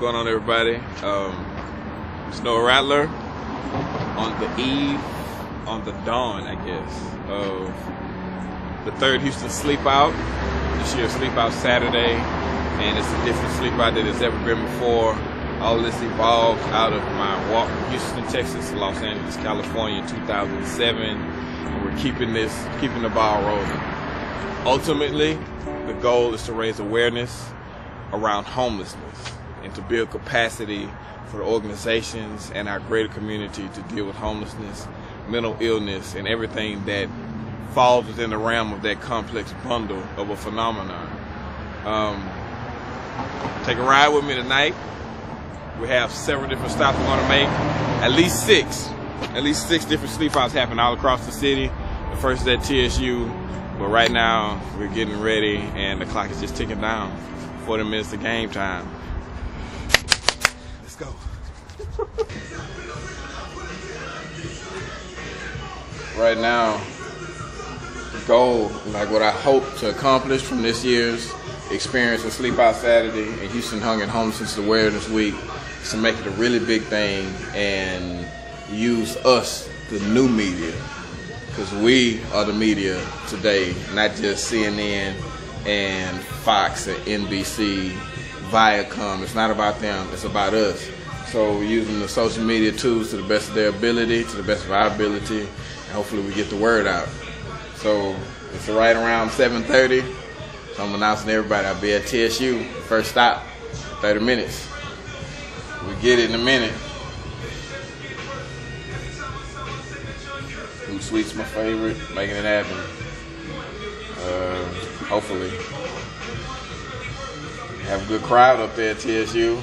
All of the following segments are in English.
going on, everybody? It's Noah Rattler on the dawn, I guess, of the third Houston Sleepout. This year's Sleepout Saturday, and it's a different sleepout than it's ever been before. All this evolved out of my walk from Houston, Texas to Los Angeles, California in 2007, and we're keeping the ball rolling. Ultimately, the goal is to raise awareness around homelessness and to build capacity for the organizations and our greater community to deal with homelessness, mental illness, and everything that falls within the realm of that complex bundle of a phenomenon. Take a ride with me tonight. We have several different stops we're going to make. At least six different sleepouts happen all across the city. The first is at TSU, but right now we're getting ready and the clock is just ticking down. 40 minutes to game time. Let's go. Right now, the goal, like what I hope to accomplish from this year's experience with Sleepout Saturday and Houston Hunger and Homelessness Awareness Week, is to make it a really big thing and use us, the new media, because we are the media today, not just CNN and Fox and NBC, Viacom. It's not about them, it's about us. So we're using the social media tools to the best of their ability, to the best of our ability, and hopefully we get the word out. So it's right around 7:30. So I'm announcing to everybody I'll be at TSU, first stop, 30 minutes. We get it in a minute. Food Suite's my favorite, making it happen. Hopefully. Have a good crowd up there at TSU.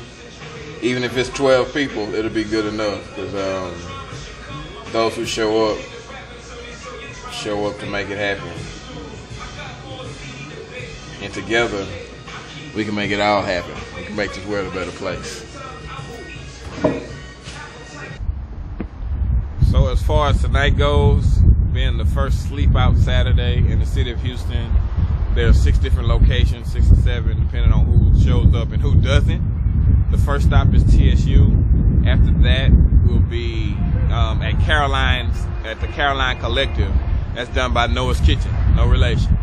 Even if it's 12 people, it'll be good enough, because those who show up to make it happen. And together, we can make it all happen. We can make this world a better place. So as far as tonight goes, being the first Sleepout Saturday in the city of Houston, there are 6 different locations, 6 or 7, depending on who shows up and who doesn't. The first stop is TSU. After that, we'll be at the Caroline Collective. That's done by Noah's Kitchen, no relation.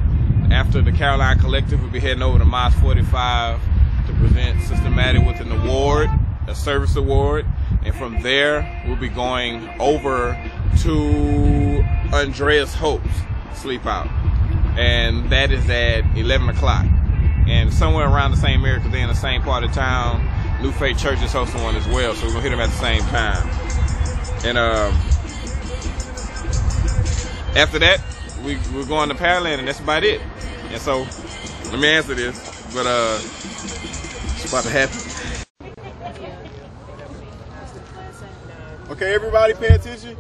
After the Caroline Collective, we'll be heading over to Mos 45 to present Systematic with an award, a service award. And from there, we'll be going over to Andreas Hope's Sleepout. And that is at 11 o'clock. And somewhere around the same area, because they're in the same part of town, New Faith Church is hosting one as well. So we're going to hit them at the same time. And after that, we're going to Pearland, and that's about it. And so, let me answer this, but it's about to happen. Okay, everybody pay attention.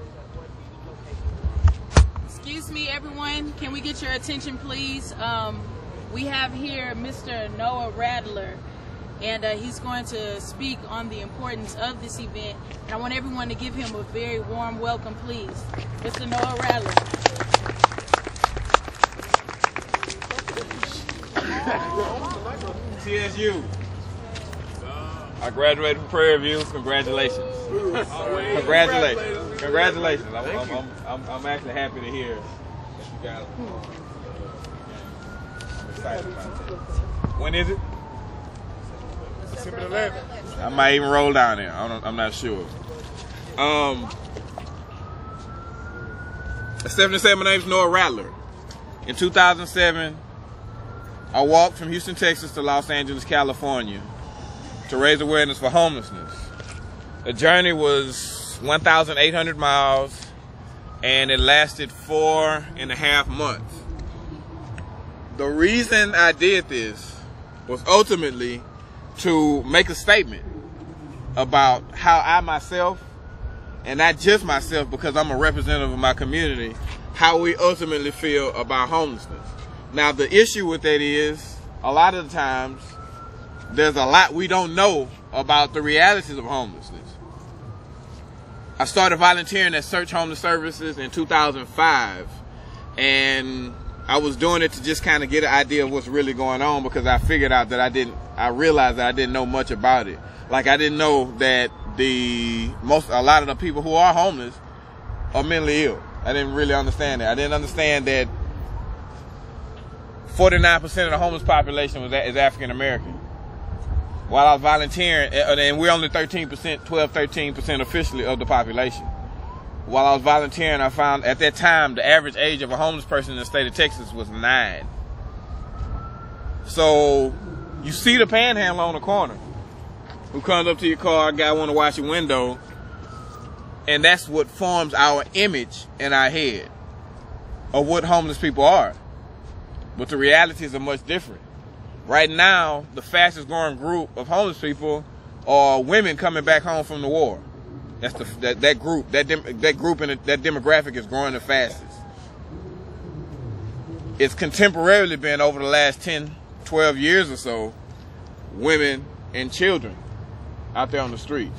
Excuse me, everyone. Can we get your attention, please? We have here Mr. Noah Rattler, and he's going to speak on the importance of this event. And I want everyone to give him a very warm welcome, please. Mr. Noah Rattler. TSU. I graduated from Prairie View. Congratulations. Congratulations. Congratulations. I'm actually happy to hear that you guys I'm excited about that. When is it? December 11th. I might even roll down there. I'm not sure. Stephanie said my name's Noah Rattler. In 2007, I walked from Houston, Texas to Los Angeles, California to raise awareness for homelessness. The journey was 1,800 miles and it lasted 4.5 months. The reason I did this was ultimately to make a statement about how I myself, and not just myself because I'm a representative of my community, how we ultimately feel about homelessness. Now the issue with that is, a lot of the times, there's a lot we don't know about the realities of homelessness. I started volunteering at Search Homeless Services in 2005, and I was doing it to just kind of get an idea of what's really going on, because I figured out that I realized that I didn't know much about it. Like, I didn't know that a lot of the people who are homeless are mentally ill. I didn't really understand that. I didn't understand that 49% of the homeless population is African American. While I was volunteering, and we're only 13% officially of the population. While I was volunteering, I found at that time the average age of a homeless person in the state of Texas was 9. So you see the panhandler on the corner who comes up to your car, guy want to wash your window, and that's what forms our image in our head of what homeless people are. But the realities are much different. Right now, the fastest growing group of homeless people are women coming back home from the war. That's that group and that demographic is growing the fastest. It's contemporarily been, over the last 10, 12 years or so, women and children out there on the streets.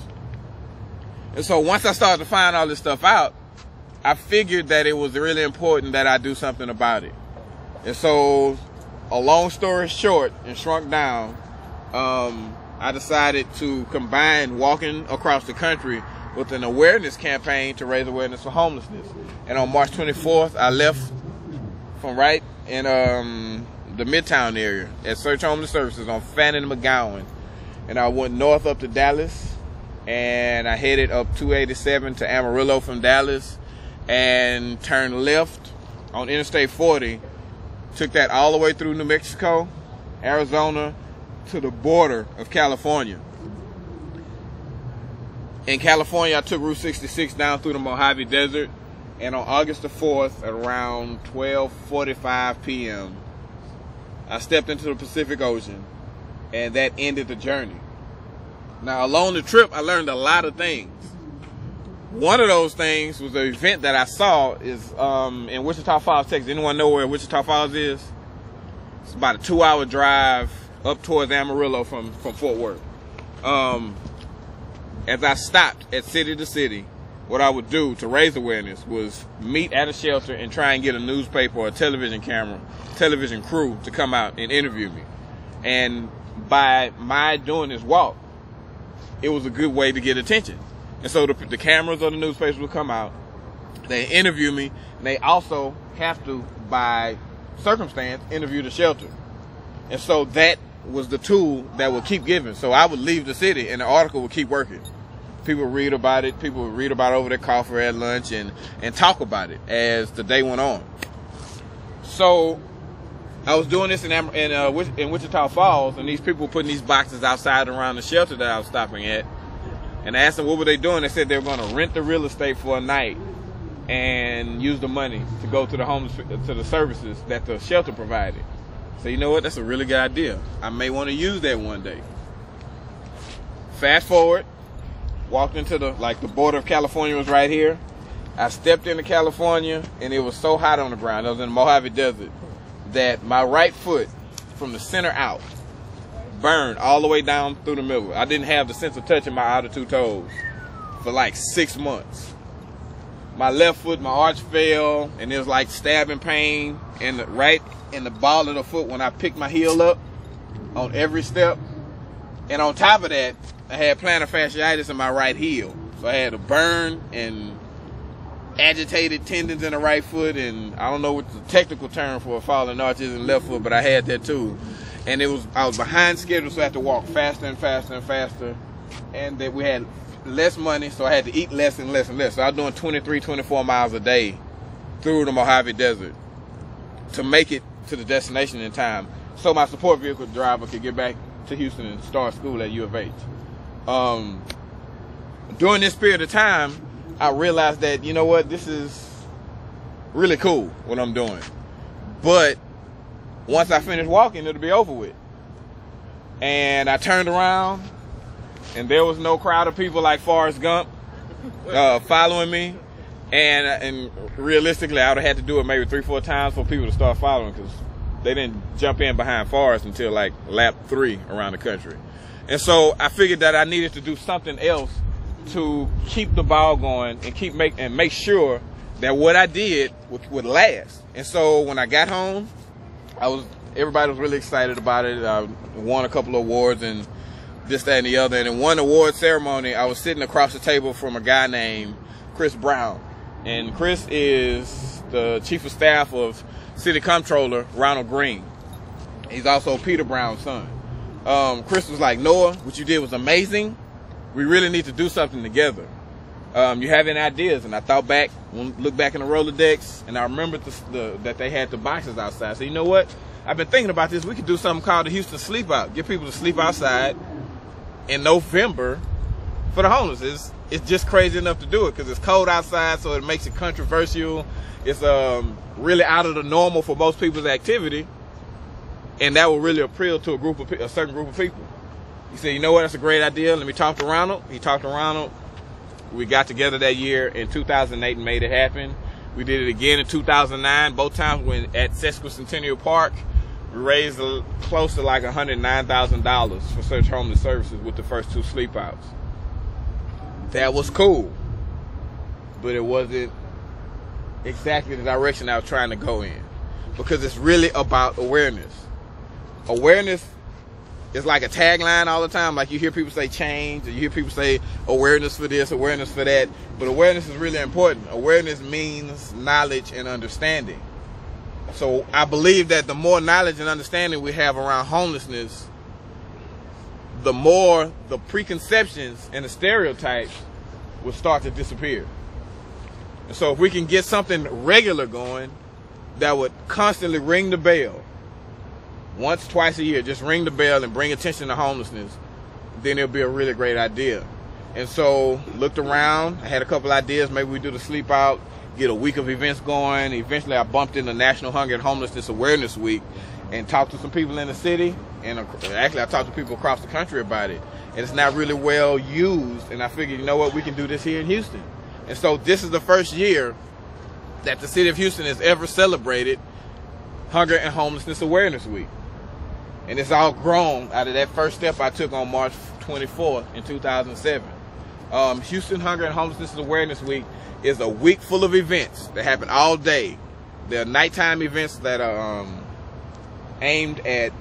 And so once I started to find all this stuff out, I figured that it was really important that I do something about it. And so, a long story short and shrunk down, I decided to combine walking across the country with an awareness campaign to raise awareness for homelessness. And on March 24th, I left from right in the Midtown area at Search Homeless Services on Fannin and McGowan. And I went north up to Dallas, and I headed up 287 to Amarillo from Dallas, and turned left on Interstate 40, took that all the way through New Mexico, Arizona, to the border of California. In California, I took Route 66 down through the Mojave Desert, and on August the 4th, at around 12:45 p.m., I stepped into the Pacific Ocean, and that ended the journey. Now, along the trip, I learned a lot of things. One of those things was an event that I saw is in Wichita Falls, Texas. Anyone know where Wichita Falls is? It's about a 2-hour drive up towards Amarillo from Fort Worth. As I stopped at city to city, what I would do to raise awareness was meet at a shelter and try and get a newspaper or a television crew to come out and interview me. And by my doing this walk, it was a good way to get attention. And so the cameras or the newspapers would come out, they interview me, and they also have to, by circumstance, interview the shelter. And so that was the tool that would keep giving. So I would leave the city, and the article would keep working. People would read about it. People would read about it over their coffee at lunch and talk about it as the day went on. So I was doing this in Wichita Falls, and these people were putting these boxes outside around the shelter that I was stopping at. And I asked them what were they doing. They said they were going to rent the real estate for a night and use the money to go to the services that the shelter provided. So you know what? That's a really good idea. I may want to use that one day. Fast forward, walked into the border of California was right here. I stepped into California, and it was so hot on the ground. I was in the Mojave Desert that my right foot from the center out burned all the way down through the middle. I didn't have the sense of touching my outer 2 toes for like 6 months. My left foot, my arch fell, and it was like stabbing pain right in the ball of the foot when I picked my heel up on every step. And on top of that, I had plantar fasciitis in my right heel. So I had a burn and agitated tendons in the right foot, and I don't know what the technical term for falling arches in the left foot, but I had that too. And I was behind schedule, so I had to walk faster and faster and faster. And that we had less money, so I had to eat less and less and less. So I was doing 23, 24 miles a day through the Mojave Desert to make it to the destination in time, so my support vehicle driver could get back to Houston and start school at U of H. During this period of time, I realized that, you know what, this is really cool, what I'm doing. But once I finish walking, it'll be over with. And I turned around, and there was no crowd of people like Forrest Gump following me. And realistically, I would have had to do it maybe 3-4 times for people to start following, because they didn't jump in behind Forrest until like lap 3 around the country. And so I figured that I needed to do something else to keep the ball going and make sure that what I did would last. And so when I got home, everybody was really excited about it. I won a couple of awards and this, that, and the other. And in one award ceremony, I was sitting across the table from a guy named Chris Brown. And Chris is the chief of staff of City Comptroller Ronald Green. He's also Peter Brown's son. Chris was like, Noah, what you did was amazing. We really need to do something together. You have any ideas? And I thought back, looked back in the Rolodex, and I remembered that they had the boxes outside. So you know what? I've been thinking about this. We could do something called the Houston Sleep Out. Get people to sleep outside in November for the homeless. It's just crazy enough to do it because it's cold outside, so it makes it controversial. It's really out of the normal for most people's activity, and that will really appeal to a certain group of people. He said, you know what, that's a great idea. Let me talk to Ronald. He talked to Ronald. We got together that year in 2008 and made it happen. We did it again in 2009. Both times when at Sesquicentennial Park, we raised close to like $109,000 for such homeless services with the first 2 sleep outs. That was cool, but it wasn't exactly the direction I was trying to go in, because it's really about awareness. Awareness is like a tagline all the time. Like you hear people say change, or you hear people say awareness for this, awareness for that, but awareness is really important. Awareness means knowledge and understanding. So I believe that the more knowledge and understanding we have around homelessness, the more the preconceptions and the stereotypes will start to disappear. And so if we can get something regular going that would constantly ring the bell, once, twice a year, just ring the bell and bring attention to homelessness, then it'll be a really great idea. And so looked around, I had a couple ideas. Maybe we do the Sleep Out, get a week of events going. Eventually I bumped into National Hunger and Homelessness Awareness Week and talked to some people in the city, and actually I talked to people across the country about it, and it's not really well used, and I figured, you know what, we can do this here in Houston. And so this is the first year that the city of Houston has ever celebrated Hunger and Homelessness Awareness Week. And it's all grown out of that first step I took on March 24th in 2007. Houston Hunger and Homelessness Awareness Week is a week full of events that happen all day. There are nighttime events that are aimed at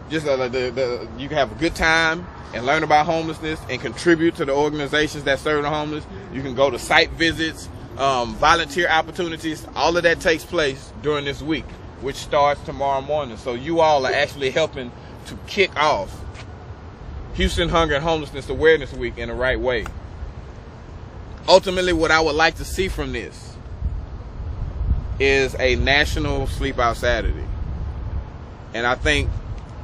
just you can have a good time and learn about homelessness and contribute to the organizations that serve the homeless. You can go to site visits, volunteer opportunities. All of that takes place during this week, which starts tomorrow morning. So you all are actually helping to kick off Houston Hunger and Homelessness Awareness Week in the right way. Ultimately, what I would like to see from this is a national Sleep Out Saturday. And I think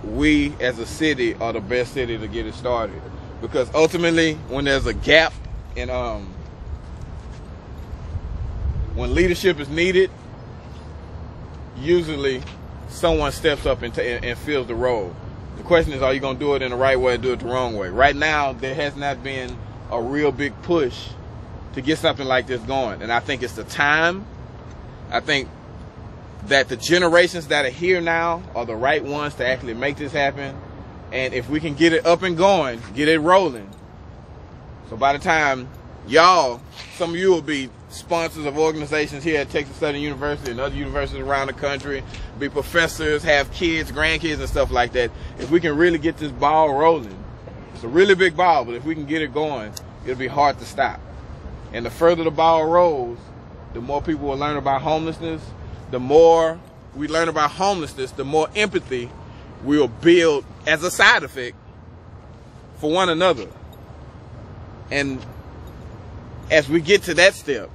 we as a city are the best city to get it started. Because ultimately, when there's a gap in when leadership is needed, usually someone steps up and fills the role. The question is, are you going to do it in the right way or do it the wrong way? Right now, there has not been a real big push to get something like this going. And I think it's the time. I think that the generations that are here now are the right ones to actually make this happen. And if we can get it up and going, get it rolling. So by the time y'all, some of you will be sponsors of organizations here at Texas Southern University and other universities around the country, be professors, have kids, grandkids and stuff like that. If we can really get this ball rolling, it's a really big ball, but if we can get it going, it'll be hard to stop. And the further the ball rolls, the more people will learn about homelessness. The more we learn about homelessness, the more empathy we'll build as a side effect for one another. And as we get to that step,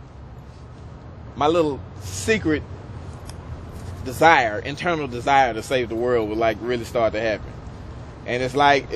my little secret desire, internal desire to save the world will like really start to happen. And it's like,